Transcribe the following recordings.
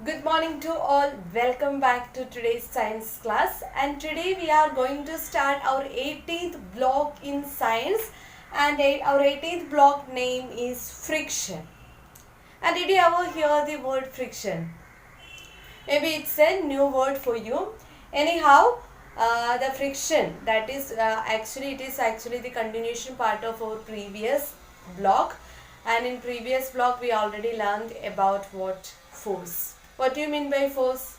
Good morning to all. Welcome back to today's science class. And today we are going to start our 18th block in science. And our 18th block name is friction. And did you ever hear the word friction? Maybe it's a new word for you. Anyhow, the friction that is it is actually the continuation part of our previous block. And in previous block we already learned about what force. What do you mean by force?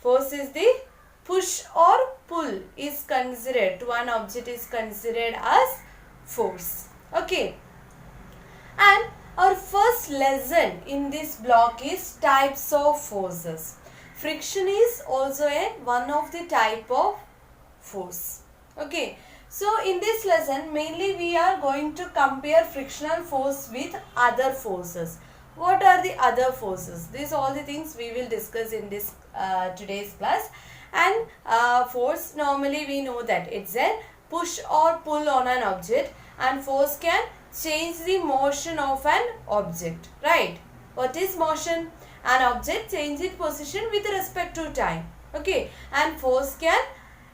Force is the push or pull is considered to an object is considered as force. Okay. And our first lesson in this block is types of forces. Friction is also one of the type of force. Okay. So in this lesson mainly we are going to compare frictional force with other forces. What are the other forces? These all the things we will discuss in this today's class. And force, normally we know that it's a push or pull on an object, and force can change the motion of an object, right? What is motion? An object change its position with respect to time. Okay, and force can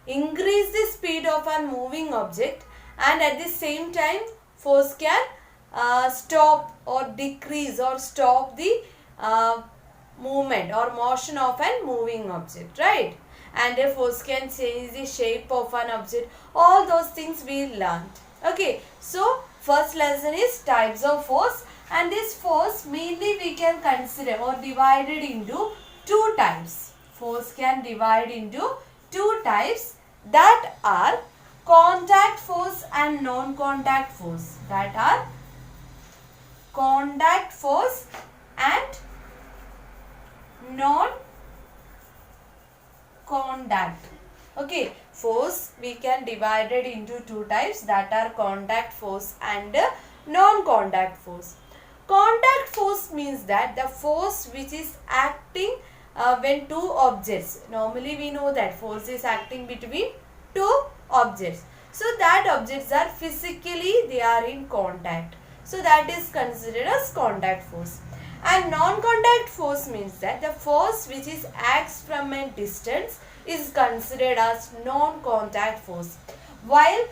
increase the speed of a moving object, and at the same time force can stop or decrease or stop the movement or motion of a moving object, right? And a force can change the shape of an object. All those things we learned. Okay, so first lesson is types of force, and this force mainly we can consider or divided into two types. Force can divide into two types, that are contact force and non-contact force. That are contact force and non-contact. Okay, force we can divide it into two types, that are contact force and non-contact force. Contact force means that the force which is acting when two objects, normally we know that force is acting between two objects. So that objects are physically they are in contact. So that is considered as contact force. And non-contact force means that the force which is acts from a distance is considered as non-contact force. While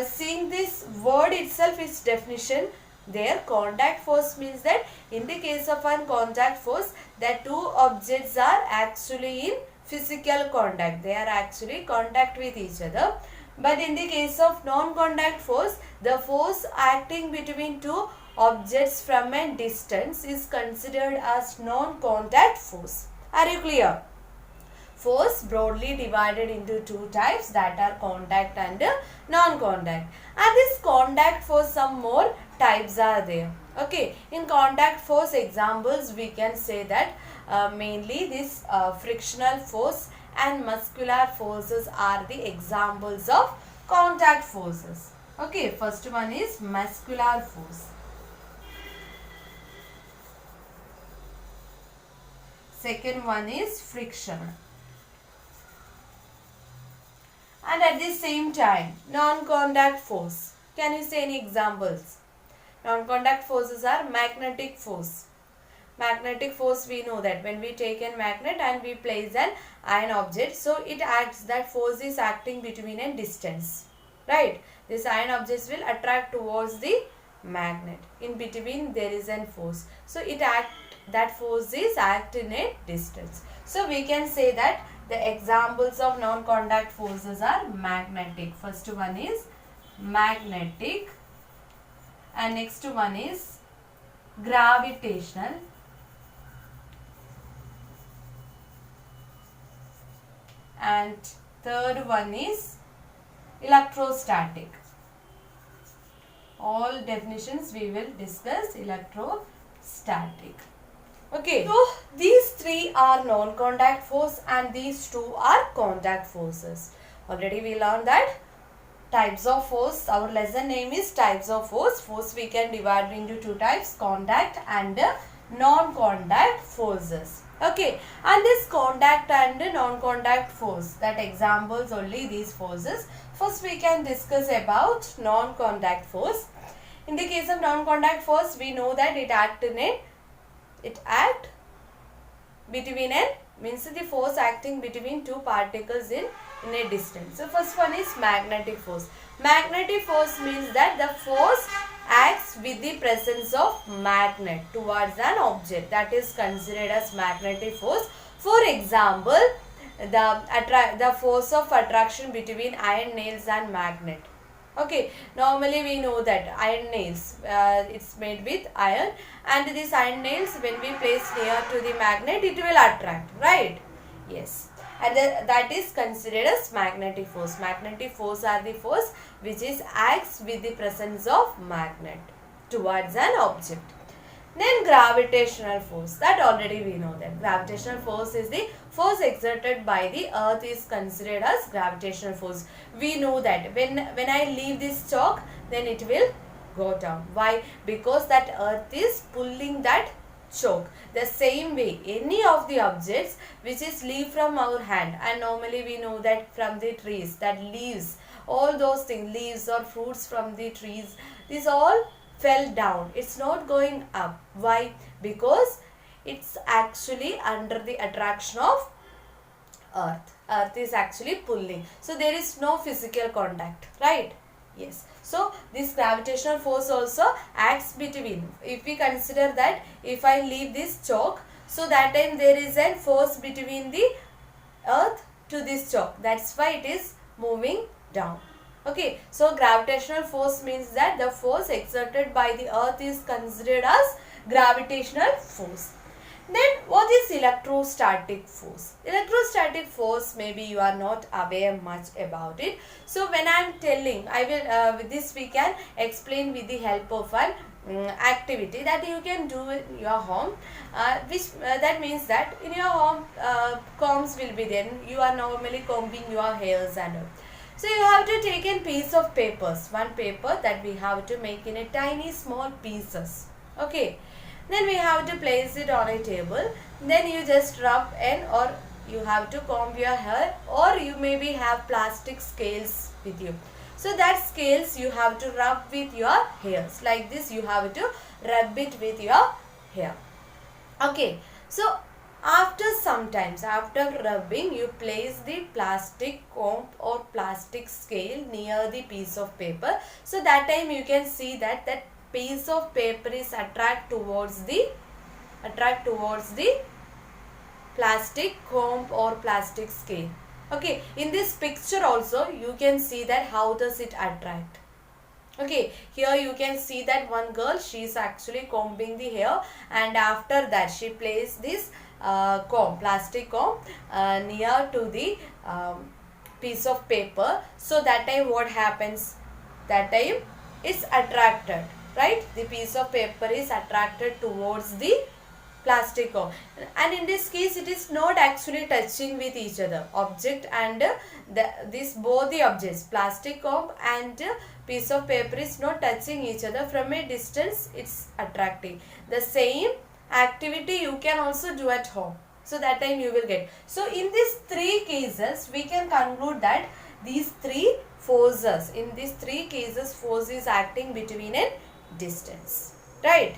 seeing this word itself, its definition, there contact force means that in the case of an contact force, the two objects are actually in physical contact. They are actually contact with each other. But in the case of non-contact force, the force acting between two objects from a distance is considered as non-contact force. Are you clear? Force broadly divided into two types, that are contact and non-contact. And this contact force, some more types are there. Okay, in contact force examples we can say that mainly this frictional force and muscular forces are the examples of contact forces. Okay, first one is muscular force. Second one is friction. And at the same time, non-contact force. Can you say any examples? Non-contact forces are magnetic force. Magnetic force, we know that when we take a magnet and we place an iron object, so it acts, that force is acting between a distance, right? This iron objects will attract towards the magnet. In between there is a force, so that force is act in a distance. So we can say that the examples of non-contact forces are magnetic. First one is magnetic, and next one is gravitational, and third one is electrostatic. All definitions we will discuss electrostatic. Okay, so these three are non-contact force and these two are contact forces. Already we learned that types of force. Our lesson name is types of force. Force we can divide into two types, contact and non-contact forces. Okay, and this contact and non-contact force, that examples only these forces. First we can discuss about non-contact force. In the case of non-contact force, we know that it act between an means the force acting between two particles in a distance. So first one is magnetic force. Magnetic force means that the force acts with the presence of magnet towards an object, that is considered as magnetic force. For example, the force of attraction between iron nails and magnet. Okay, normally we know that iron nails, it's made with iron, and these iron nails, when we place near to the magnet, it will attract, right? Yes, and that is considered as magnetic force. Magnetic force are the force which is acts with the presence of magnet towards an object. Then gravitational force, that already we know that. Gravitational force is the force exerted by the earth is considered as gravitational force. We know that when I leave this chalk, then it will go down. Why? Because that earth is pulling that chalk. The same way, any of the objects which is leave from our hand, and normally we know that from the trees, that leaves, all those things, leaves or fruits from the trees, these all fell down. It's not going up. Why? Because it's actually under the attraction of earth. Earth is actually pulling. So there is no physical contact, right? Yes. So this gravitational force also acts between. If we consider that if I leave this chalk, so that time there is a force between the earth to this chalk. That's why it is moving down. Okay, so gravitational force means that the force exerted by the earth is considered as gravitational force. Then what is electrostatic force? Electrostatic force, maybe you are not aware much about it. So when I am telling, I will with this we can explain with the help of an activity that you can do in your home, that means that in your home combs will be there. You are normally combing your hairs and all. So you have to take a piece of papers, one paper that we have to make in a tiny small pieces. Okay. Then we have to place it on a table. Then you just rub in, or you have to comb your hair, or you maybe have plastic scales with you. So that scales you have to rub with your hairs. Like this you have to rub it with your hair. Okay. So after sometimes, after rubbing, you place the plastic comb or plastic scale near the piece of paper. So that time you can see that that piece of paper is attract towards the plastic comb or plastic scale. Okay, in this picture also you can see that how does it attract. Okay, here you can see that one girl, she is actually combing the hair, and after that she placed this plastic comb near to the piece of paper. So that time what happens? That time it's attracted, right? The piece of paper is attracted towards the plastic comb, and in this case it is not actually touching with each other, object and both the objects, plastic comb and piece of paper is not touching each other. From a distance it's attracting. The same activity you can also do at home. So that time you will get. So in these three cases we can conclude that these three forces, in these three cases force is acting between a distance, right?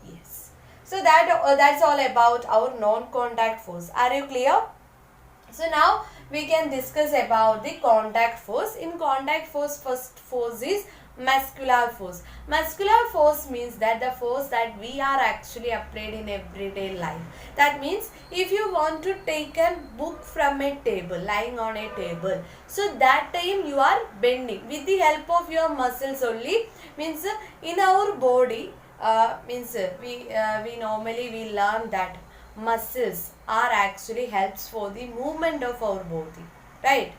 Yes. So that's all about our non-contact force. Are you clear? So now we can discuss about the contact force. In contact force, first force is muscular force. Muscular force means that the force that we are actually applied in everyday life. That means if you want to take a book from a table, lying on a table, so that time you are bending with the help of your muscles only. Means in our body, we normally learn that muscles are actually helps for the movement of our body, right?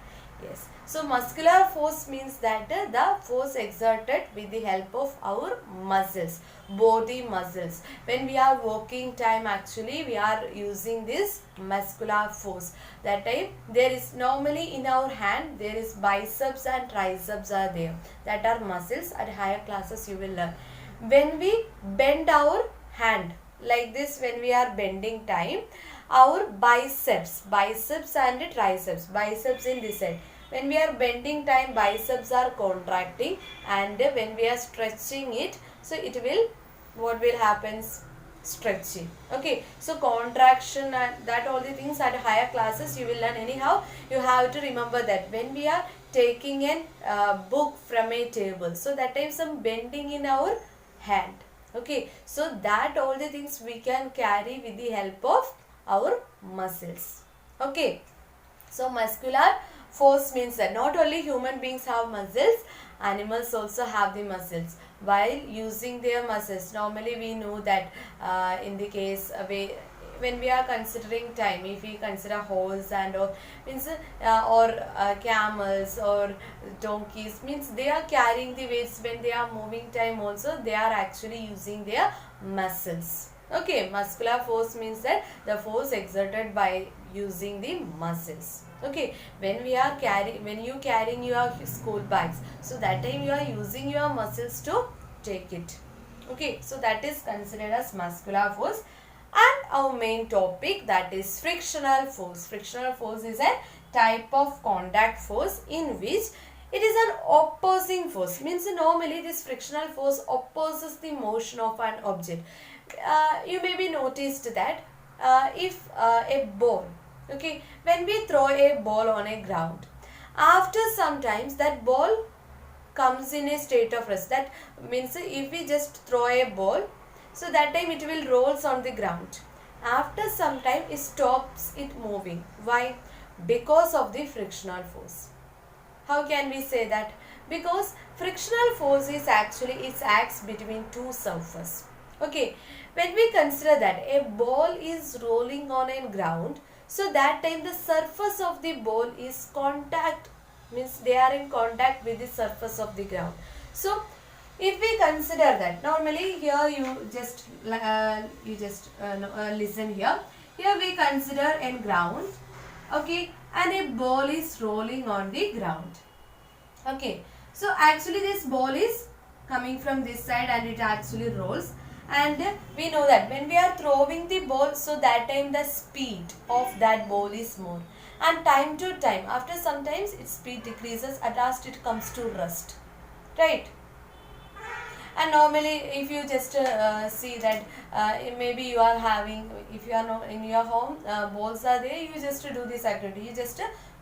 Yes. So muscular force means that the force exerted with the help of our muscles, body muscles. When we are walking time, actually we are using this muscular force. That time there is normally in our hand there is biceps and triceps are there. That are muscles. At higher classes you will learn. When we bend our hand like this, when we are bending time, our biceps and triceps, biceps in this side. When we are bending time, biceps are contracting, and when we are stretching it, so it will, what will happens? stretching. Okay, so contraction and that all the things at higher classes you will learn. Anyhow, you have to remember that when we are taking a book from a table, so that time some bending in our hand. Okay, so that all the things we can carry with the help of our muscles. Okay, so muscular force means that not only human beings have muscles, animals also have the muscles. While using their muscles, normally we know that in the case when we are considering time, if we consider horse and or means camels or donkeys, means they are carrying the weights when they are moving time also, they are actually using their muscles. Okay, muscular force means that the force exerted by using the muscles. Okay, when you carrying your school bags, so that time you are using your muscles to take it. Okay, so that is considered as muscular force. And our main topic, that is frictional force. Frictional force is a type of contact force in which it is an opposing force. Means normally this frictional force opposes the motion of an object. You may be noticed that if a ball, okay, when we throw a ball on a ground, after sometimes that ball comes in a state of rest. That means if we just throw a ball, so that time it will rolls on the ground. After some time it stops it moving. Why? Because of the frictional force. How can we say that? Because frictional force is actually, it acts between two surfaces. Okay, when we consider that a ball is rolling on a ground, so that time the surface of the ball is contact, means they are in contact with the surface of the ground. So if we consider that, normally here you just listen here. Here we consider a ground, okay, and a ball is rolling on the ground. Okay, so actually this ball is coming from this side and it actually rolls. And we know that when we are throwing the ball, so that time the speed of that ball is more. And time to time, after sometimes its speed decreases, at last it comes to rest. Right? And normally if you just see that maybe you are having, if you are not in your home, balls are there, you just do this activity. You just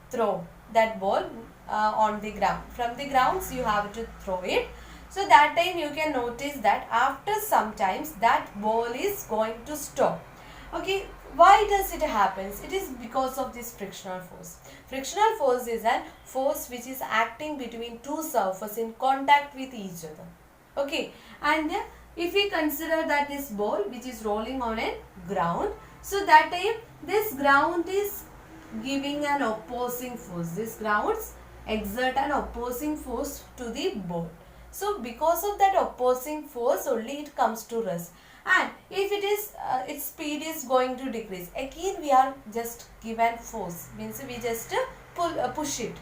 throw that ball on the ground. From the grounds you have to throw it. So that time you can notice that after sometimes that ball is going to stop. Okay, why does it happens? It is because of this frictional force. Frictional force is a force which is acting between two surfaces in contact with each other. Okay, and if we consider that this ball which is rolling on a ground, so that time this ground is giving an opposing force. This grounds exert an opposing force to the ball. So because of that opposing force only it comes to rest. And if it is its speed is going to decrease, again we are just given force, means we just push it.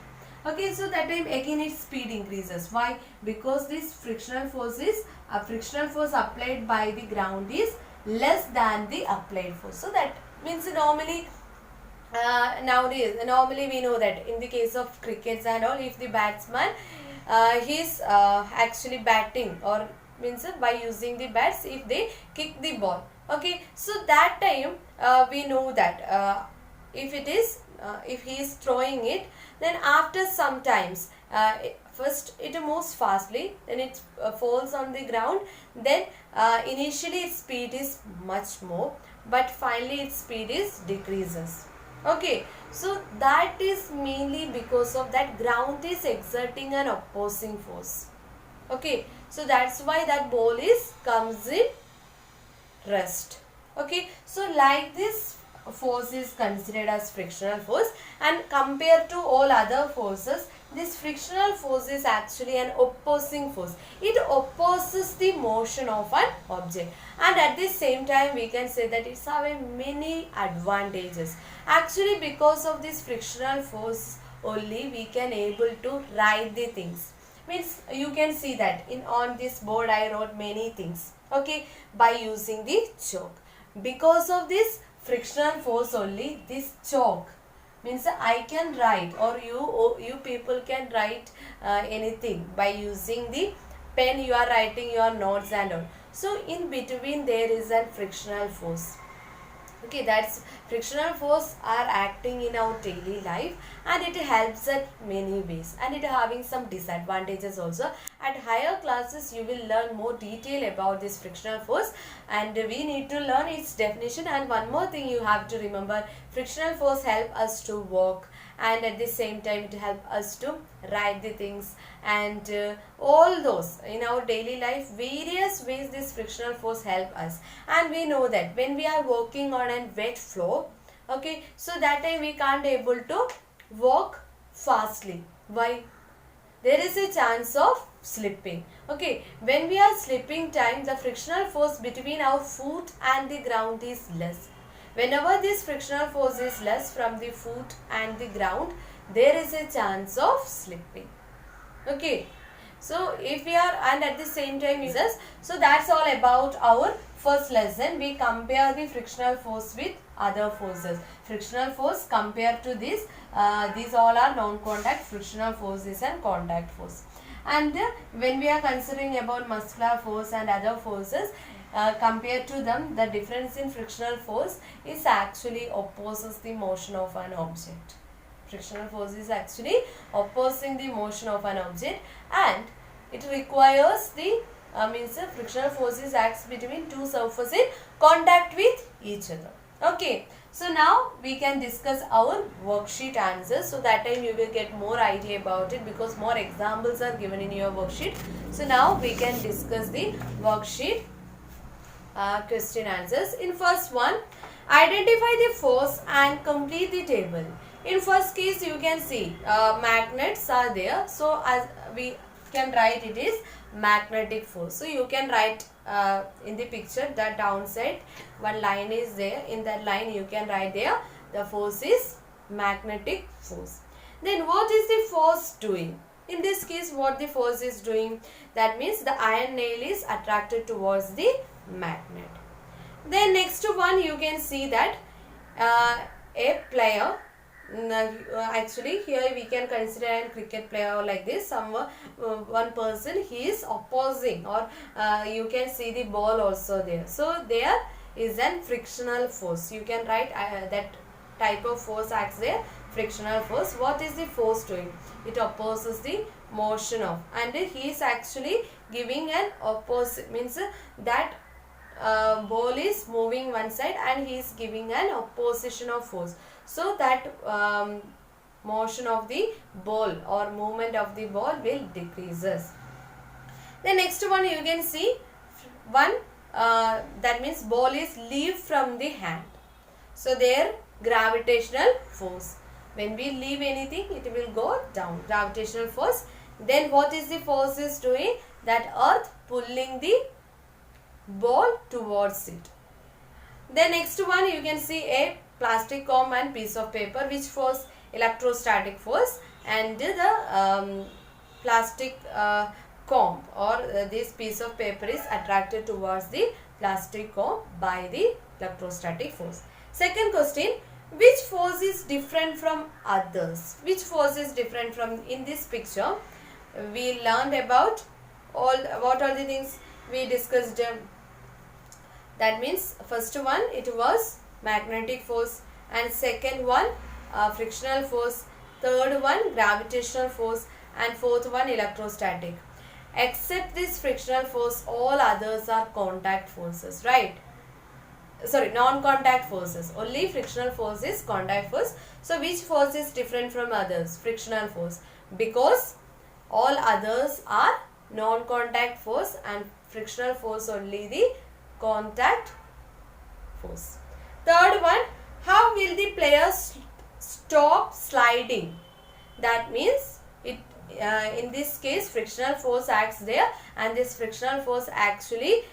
Okay, so that time again its speed increases. Why? Because this frictional force is frictional force applied by the ground is less than the applied force. So that means normally nowadays normally we know that in the case of crickets and all, if the batsman he is actually batting, or means by using the bats, if they kick the ball, okay, so that time we know that if it is if he is throwing it, then after some times first it moves fastly, then it falls on the ground, then initially its speed is much more, but finally its speed is decreases. Okay, so that is mainly because of that ground is exerting an opposing force. Okay, so that's why that ball is comes in rest. Okay, so like this force is considered as frictional force, and compared to all other forces, this frictional force is actually an opposing force. It opposes the motion of an object, and at the same time we can say that it's having many advantages. Actually, because of this frictional force only we can able to write the things. Means you can see that on this board I wrote many things, okay, by using the chalk. Because of this frictional force only, this chalk, means I can write, or you people can write anything by using the pen you are writing your notes and all. So in between there is a frictional force. Okay, that's frictional force are acting in our daily life, and it helps at many ways, and it having some disadvantages also. At higher classes you will learn more detail about this frictional force, and we need to learn its definition. And one more thing you have to remember, frictional force help us to walk, and at the same time it help us to write the things, and all those in our daily life, various ways this frictional force help us. And we know that when we are walking on a wet floor, okay, so that time we can't able to walk fastly. Why? There is a chance of slipping. Okay, when we are slipping time, the frictional force between our foot and the ground is less. Whenever this frictional force is less from the foot and the ground, there is a chance of slipping. Okay, so if we are, and at the same time uses, so that's all about our first lesson. We compare the frictional force with other forces. Frictional force compared to this, these all are non-contact, frictional forces and contact force. And when we are considering about muscular force and other forces, compared to them, the difference in frictional force is actually opposes the motion of an object. Frictional force is actually opposing the motion of an object, and it requires the frictional forces acts between two surfaces in contact with each other. Okay, so now we can discuss our worksheet answers, so that time you will get more idea about it, because more examples are given in your worksheet. So now we can discuss the worksheet question answers. In first one, identify the force and complete the table. In first case you can see magnets are there, so as we can write it is magnetic force. So you can write in the picture that downside one line is there, in that line you can write there the force is magnetic force. Then what is the force doing? In this case what the force is doing, that means the iron nail is attracted towards the magnet. Then next one you can see that a player, actually here we can consider a cricket player like this. One person, he is opposing, or you can see the ball also there. So there is an frictional force. You can write that type of force acts there, frictional force. What is the force doing? It opposes the motion of, and he is actually giving an opposite, means that ball is moving one side and he is giving an opposition of force, so that motion of the ball or movement of the ball will decreases. The next one you can see one, that means ball is leave from the hand, so there gravitational force. When we leave anything, it will go down, gravitational force. Then what is the force is doing? That earth pulling the ball towards it. Then next one you can see a plastic comb and piece of paper, which force? Electrostatic force. And the plastic comb or this piece of paper is attracted towards the plastic comb by the electrostatic force. Second question, which force is different from others? Which force is different from? In this picture we learned about what are the things we discussed. That means first one it was magnetic force, and second one frictional force, third one gravitational force, and fourth one electrostatic. Except this frictional force, all others are contact forces, right? Sorry, non-contact forces. Only frictional force is contact force. So which force is different from others? Frictional force, because all others are non-contact force and frictional force only the contact force. Third one, how will the player stop sliding? That means it in this case frictional force acts there, and this frictional force actually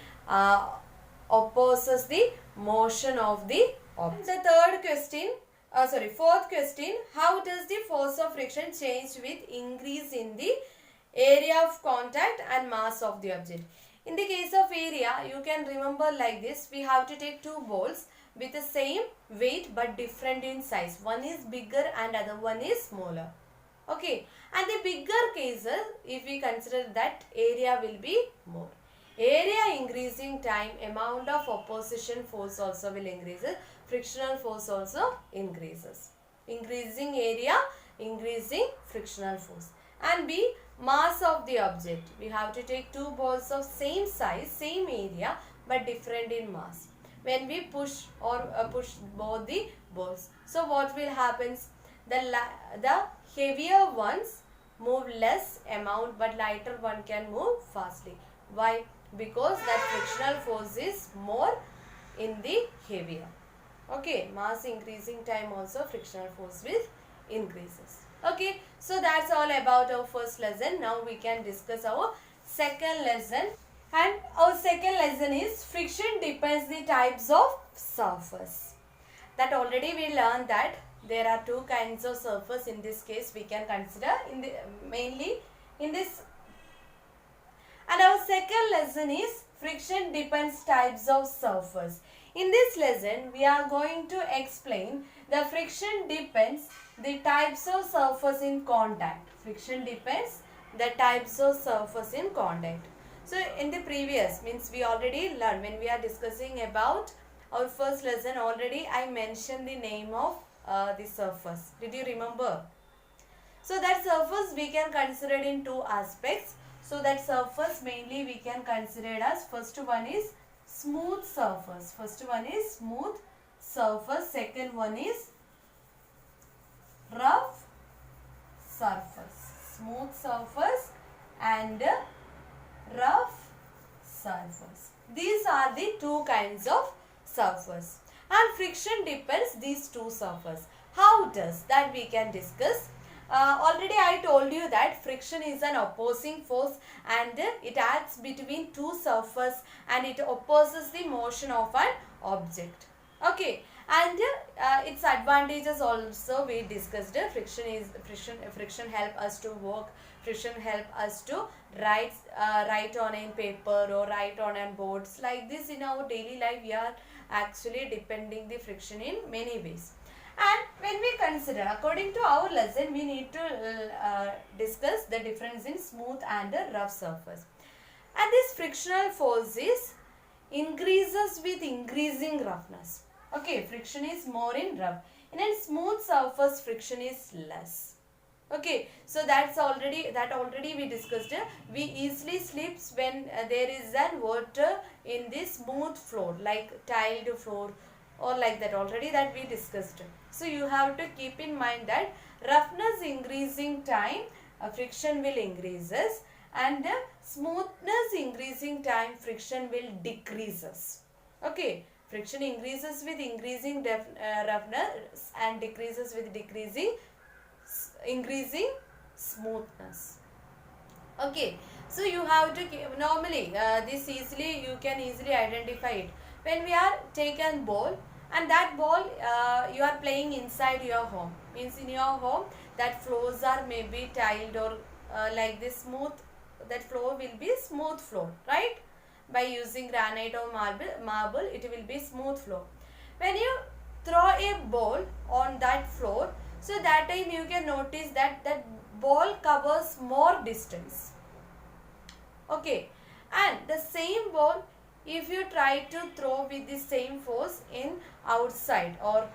opposes the motion of the object. The third question, fourth question, how does the force of friction change with increase in the area of contact and mass of the object? In the case of area, you can remember like this. We have to take two balls with the same weight but different in size. One is bigger and other one is smaller. Okay, and the bigger cases, if we consider that, area will be more. Area increasing time, amount of opposition force also will increases, frictional force also increases. Increasing area, increasing frictional force. And B, mass of the object. We have to take two balls of same size, same area, but different in mass. When we push or push both the balls, so what will happen? The heavier ones move less amount, but lighter one can move fastly. Why? Because that frictional force is more in the heavier. Okay, mass increasing time also frictional force will increases. Okay, so that's all about our first lesson. Now we can discuss our second lesson. And our second lesson is friction depends the types of surface. That already we learned that there are two kinds of surface. In this case we can consider mainly in this. And our second lesson is friction depends types of surface. In this lesson we are going to explain the friction depends the types of surface in contact. Friction depends the types of surface in contact. So in the previous means we already learned, when we are discussing about our first lesson, already I mentioned the name of the surface. Did you remember? So that surface we can consider in two aspects. So that surface mainly we can consider it as, first one is smooth surface. First one is smooth surface. Second one is rough surface. Smooth surface and rough surface. These are the two kinds of surface. And friction depends these two surface. How does that we can discuss. Already I told you that friction is an opposing force and it acts between two surfaces and it opposes the motion of an object. Okay, and its advantages also we discussed. Friction help us to walk. Friction help us to write on a paper or write on a boards. Like this, in our daily life we are actually depending the friction in many ways. And when we consider, according to our lesson, we need to discuss the difference in smooth and rough surface. And this frictional force is increases with increasing roughness. Okay, friction is more in rough. In a smooth surface, friction is less. Okay, so that already we discussed. We easily slips when there is an water in the smooth floor, like tiled floor or like that, already that we discussed. So you have to keep in mind that roughness increasing time, friction will increases, and smoothness increasing time, friction will decreases. Okay, friction increases with increasing roughness and decreases with increasing smoothness. Okay, so you have to normally this easily you can easily identify it. When we are taken ball and that ball you are playing inside your home, means in your home that floors are maybe tiled or like this smooth, that floor will be smooth floor, right? By using granite or marble it will be smooth floor. When you throw a ball on that floor, so that time you can notice that that ball covers more distance. Okay, and the same ball if you try to throw with the same force in outside or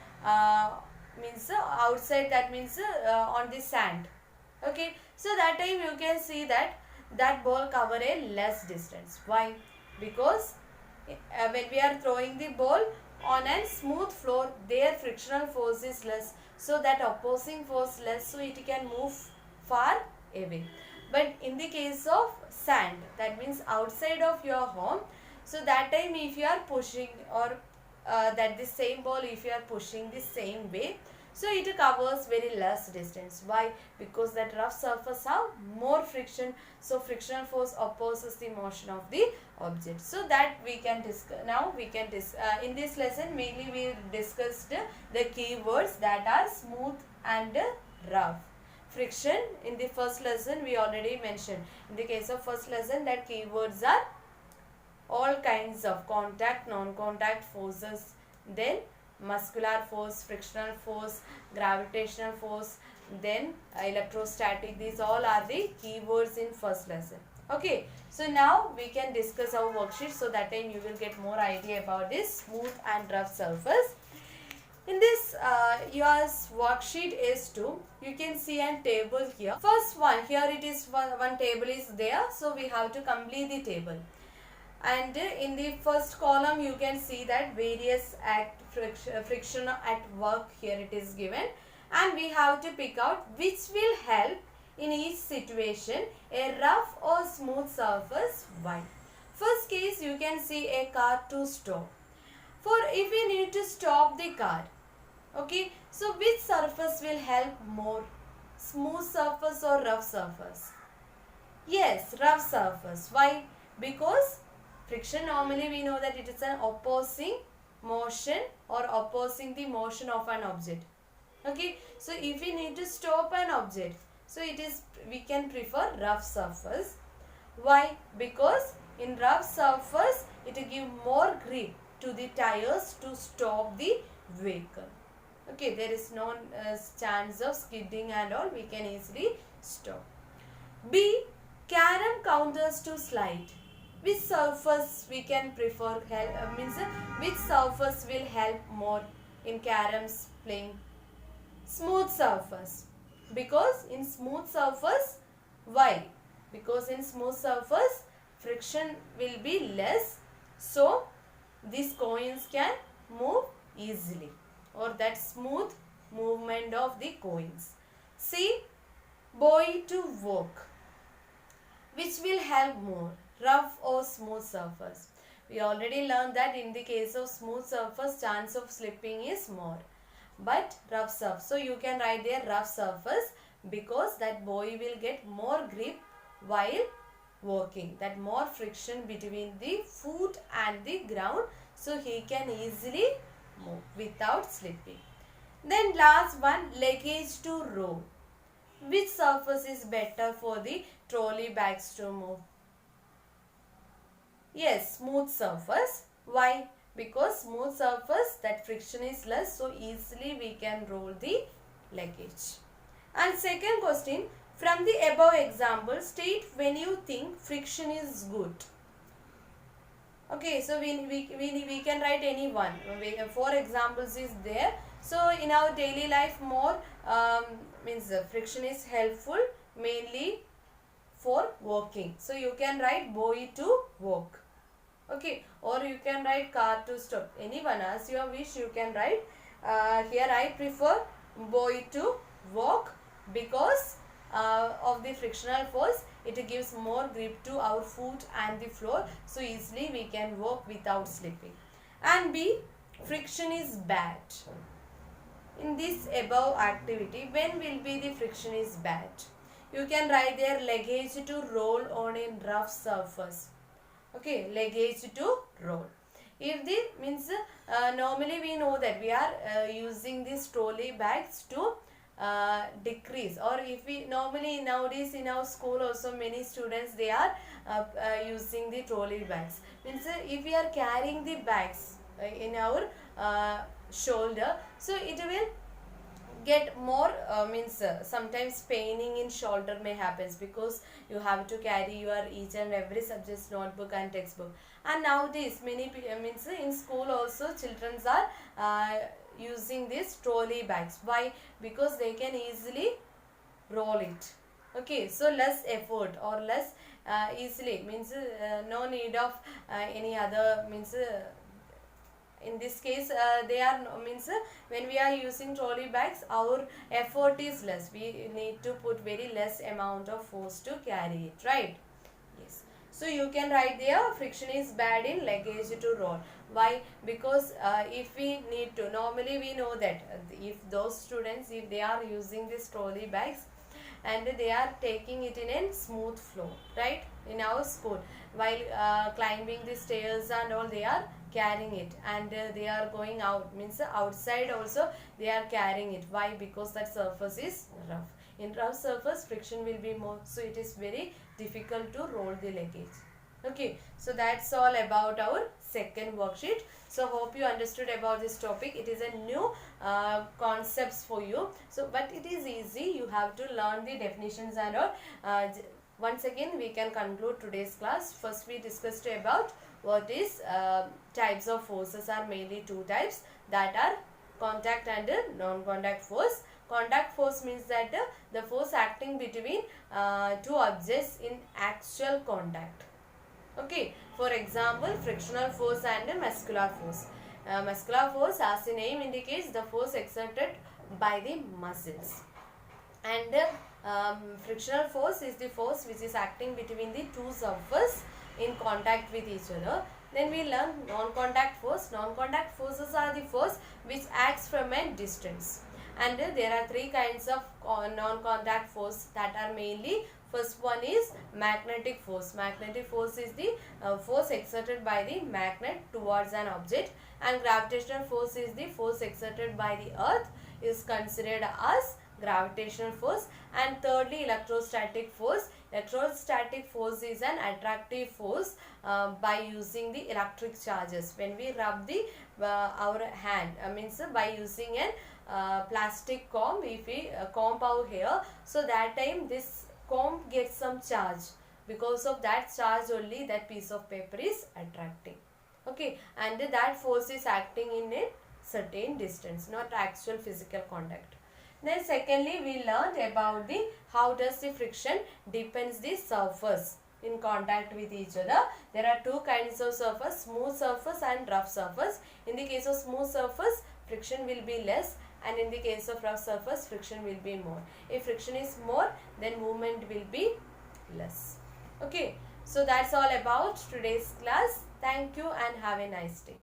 means outside, that means on the sand. Okay, so that time you can see that that ball cover a less distance. Why? Because when we are throwing the ball on a smooth floor, their frictional force is less, so that opposing force less, so it can move far away. But in the case of sand, that means outside of your home, so that time if you are pushing or that the same ball if you are pushing the same way, so it covers very less distance. Why? Because that rough surface have more friction, so frictional force opposes the motion of the object. So that we can discuss. Now we can in this lesson mainly we discussed the keywords that are smooth and rough. Friction in the first lesson we already mentioned. In the case of first lesson, that keywords are all kinds of contact, non-contact forces, then muscular force, frictional force, gravitational force, then electrostatic. These all are the keywords in first lesson. Okay, so now we can discuss our worksheet, so that time you will get more idea about this smooth and rough surface. In this your worksheet S2, you can see a table here. First one, here it is one table is there, so we have to complete the table. And in the first column you can see that various friction at work, here it is given, and we have to pick out which will help in each situation, a rough or smooth surface. Why? First case, you can see a car to stop. For if we need to stop the car, okay, so which surface will help more, smooth surface or rough surface? Yes, rough surface. Why? Because friction, normally we know that it is an opposing motion or opposing the motion of an object. Okay, so if we need to stop an object, so we can prefer rough surface. Why? Because in rough surface it will give more grip to the tires to stop the vehicle. Okay, there is no chance of skidding and all, we can easily stop. B, carom counters to slide. Which surface we can prefer, which surface will help more in caroms playing? Smooth surface. Because in smooth surface, why? Because in smooth surface friction will be less, so these coins can move easily, or that smooth movement of the coins. C, buoy to walk. Which will help more, rough or smooth surface? We already learned that in the case of smooth surface, chance of slipping is more, but rough surface, so you can write there rough surface, because that boy will get more grip while walking, that more friction between the foot and the ground, so he can easily move without slipping. Then last one, luggage to roll. Which surface is better for the trolley bags to move? Yes, smooth surface. Why? Because smooth surface, that friction is less, so easily we can roll the luggage. And second question, from the above example, state when you think friction is good. Okay, so we can write any one. 4 examples is there. So in our daily life, more friction is helpful mainly for walking. So you can write boy to walk. Okay, or you can write car to stop. Anyone as your wish you can write. Here I prefer boy to walk, because of the frictional force, it gives more grip to our foot and the floor, so easily we can walk without slipping. And B, friction is bad. In this above activity, when will be the friction is bad? You can write there luggage to roll on a rough surface. Okay, luggage to roll. If the normally we know that we are using these trolley bags to decrease, or if we normally nowadays in our school also many students they are using the trolley bags. If we are carrying the bags in our shoulder, so it will get more sometimes paining in shoulder may happens, because you have to carry your each and every subject's notebook and textbook. And nowadays many in school also children are using these trolley bags. Why? Because they can easily roll it. Okay, so less effort or less easily, no need of any other in this case they are when we are using trolley bags, our effort is less, we need to put very less amount of force to carry it, right? Yes, so you can write there friction is bad in luggage to roll. Why? Because if we need to, normally we know that if those students, if they are using these trolley bags and they are taking it in a smooth flow, right, in our school, while climbing the stairs and all, they are carrying it, and they are going out, outside also they are carrying it. Why? Because that surface is rough. In rough surface friction will be more, so it is very difficult to roll the luggage. Okay, so that's all about our second worksheet. So hope you understood about this topic. It is a new concepts for you. So but it is easy. You have to learn the definitions and all. Once again, we can conclude today's class. First, we discussed about what is types of forces are mainly two types, that are contact and non-contact force. Contact force means that the force acting between two objects in actual contact. Okay, for example, frictional force and muscular force. Muscular force, as the name indicates, the force exerted by the muscles. And frictional force is the force which is acting between the two surfaces in contact with each other. Then we learn non-contact force. Non-contact forces are the force which acts from a distance. And there are three kinds of non-contact force that are mainly. First one is magnetic force. Magnetic force is the force exerted by the magnet towards an object, and gravitational force is the force exerted by the earth, is considered as gravitational force. And thirdly, electrostatic force. Electrostatic force is an attractive force by using the electric charges. When we rub the our hand, means by using a plastic comb, if we comb our hair, so that time this comb gets some charge. Because of that charge only that piece of paper is attracting. Okay, and that force is acting in a certain distance, not actual physical contact. Then secondly, we learned about the how does the friction depends the surface in contact with each other. There are two kinds of surface, smooth surface and rough surface. In the case of smooth surface, friction will be less, and in the case of rough surface, friction will be more. If friction is more, then movement will be less. Okay, so that's all about today's class. Thank you and have a nice day.